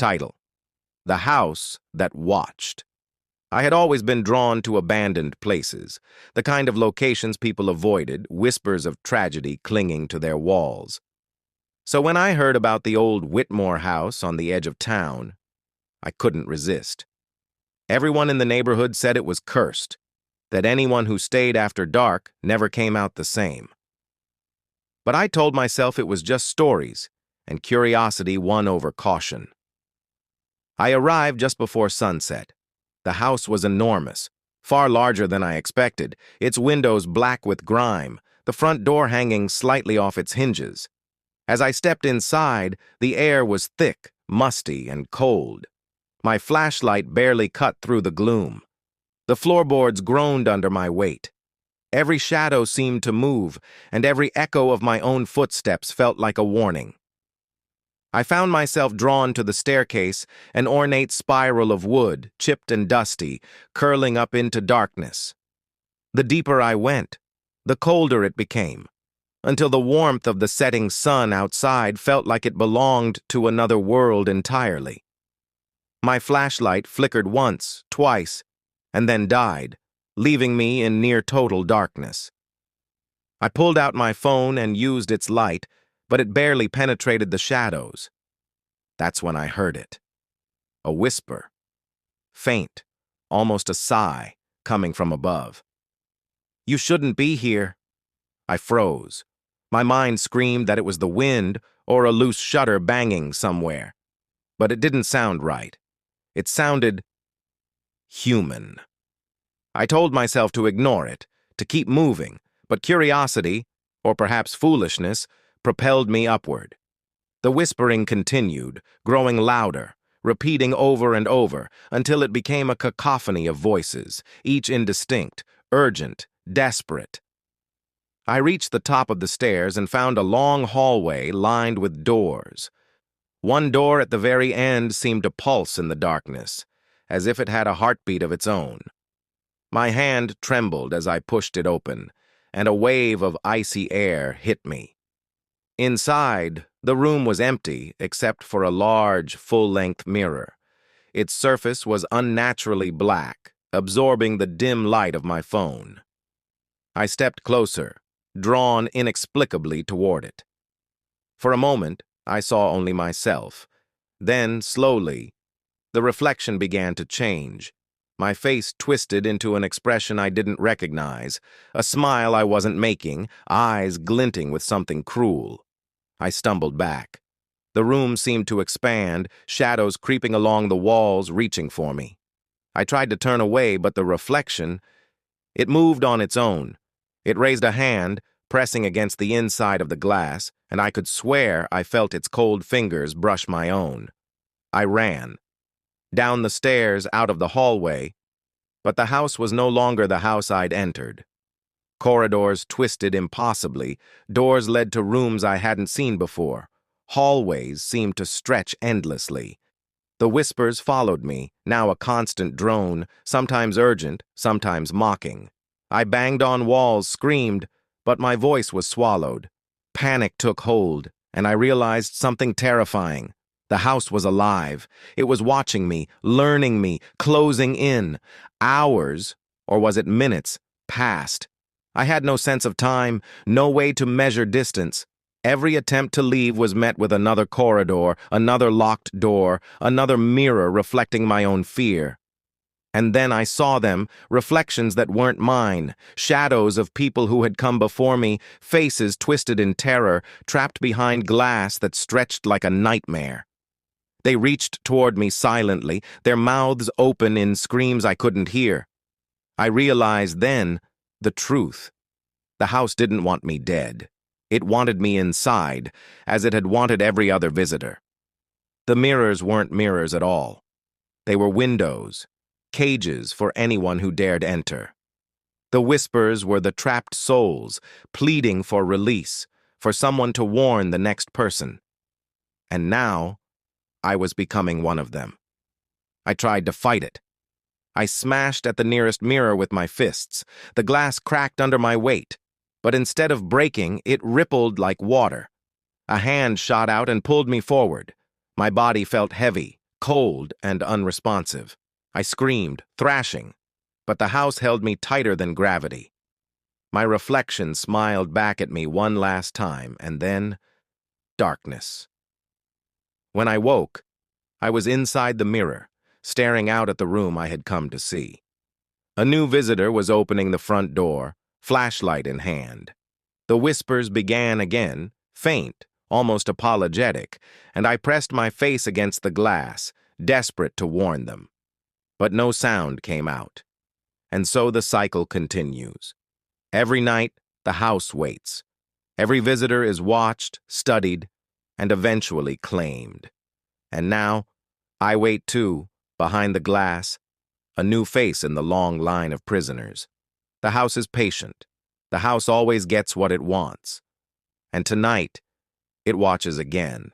Title: The House That Watched. I had always been drawn to abandoned places, the kind of locations people avoided, whispers of tragedy clinging to their walls. So when I heard about the old Whitmore House on the edge of town, I couldn't resist. Everyone in the neighborhood said it was cursed, that anyone who stayed after dark never came out the same. But I told myself it was just stories, and curiosity won over caution. I arrived just before sunset. The house was enormous, far larger than I expected, its windows black with grime, the front door hanging slightly off its hinges. As I stepped inside, the air was thick, musty, and cold. My flashlight barely cut through the gloom. The floorboards groaned under my weight. Every shadow seemed to move, and every echo of my own footsteps felt like a warning. I found myself drawn to the staircase, an ornate spiral of wood, chipped and dusty, curling up into darkness. The deeper I went, the colder it became, until the warmth of the setting sun outside felt like it belonged to another world entirely. My flashlight flickered once, twice, and then died, leaving me in near total darkness. I pulled out my phone and used its light, but it barely penetrated the shadows. That's when I heard it. A whisper. Faint, almost a sigh, coming from above. "You shouldn't be here." I froze. My mind screamed that it was the wind or a loose shutter banging somewhere. But it didn't sound right. It sounded human. I told myself to ignore it, to keep moving, but curiosity, or perhaps foolishness, propelled me upward. The whispering continued, growing louder, repeating over and over, until it became a cacophony of voices, each indistinct, urgent, desperate. I reached the top of the stairs and found a long hallway lined with doors. One door at the very end seemed to pulse in the darkness, as if it had a heartbeat of its own. My hand trembled as I pushed it open, and a wave of icy air hit me. Inside, the room was empty except for a large, full-length mirror. Its surface was unnaturally black, absorbing the dim light of my phone. I stepped closer, drawn inexplicably toward it. For a moment, I saw only myself. Then, slowly, the reflection began to change. My face twisted into an expression I didn't recognize, a smile I wasn't making, eyes glinting with something cruel. I stumbled back. The room seemed to expand, shadows creeping along the walls, reaching for me. I tried to turn away, but the reflection, it moved on its own. It raised a hand, pressing against the inside of the glass, and I could swear I felt its cold fingers brush my own. I ran. Down the stairs, out of the hallway, but the house was no longer the house I'd entered. Corridors twisted impossibly, doors led to rooms I hadn't seen before. Hallways seemed to stretch endlessly. The whispers followed me, now a constant drone, sometimes urgent, sometimes mocking. I banged on walls, screamed, but my voice was swallowed. Panic took hold, and I realized something terrifying. The house was alive. It was watching me, learning me, closing in. Hours, or was it minutes, passed. I had no sense of time, no way to measure distance. Every attempt to leave was met with another corridor, another locked door, another mirror reflecting my own fear. And then I saw them, reflections that weren't mine, shadows of people who had come before me, faces twisted in terror, trapped behind glass that stretched like a nightmare. They reached toward me silently, their mouths open in screams I couldn't hear. I realized then the truth. The house didn't want me dead. It wanted me inside, as it had wanted every other visitor. The mirrors weren't mirrors at all. They were windows, cages for anyone who dared enter. The whispers were the trapped souls, pleading for release, for someone to warn the next person. And now, I was becoming one of them. I tried to fight it. I smashed at the nearest mirror with my fists. The glass cracked under my weight, but instead of breaking, it rippled like water. A hand shot out and pulled me forward. My body felt heavy, cold and unresponsive. I screamed, thrashing, but the house held me tighter than gravity. My reflection smiled back at me one last time, and then darkness. When I woke, I was inside the mirror, staring out at the room I had come to see. A new visitor was opening the front door, flashlight in hand. The whispers began again, faint, almost apologetic, and I pressed my face against the glass, desperate to warn them. But no sound came out. And so the cycle continues. Every night, the house waits. Every visitor is watched, studied, and eventually claimed. And now, I wait too, behind the glass, a new face in the long line of prisoners. The house is patient. The house always gets what it wants. And tonight, it watches again.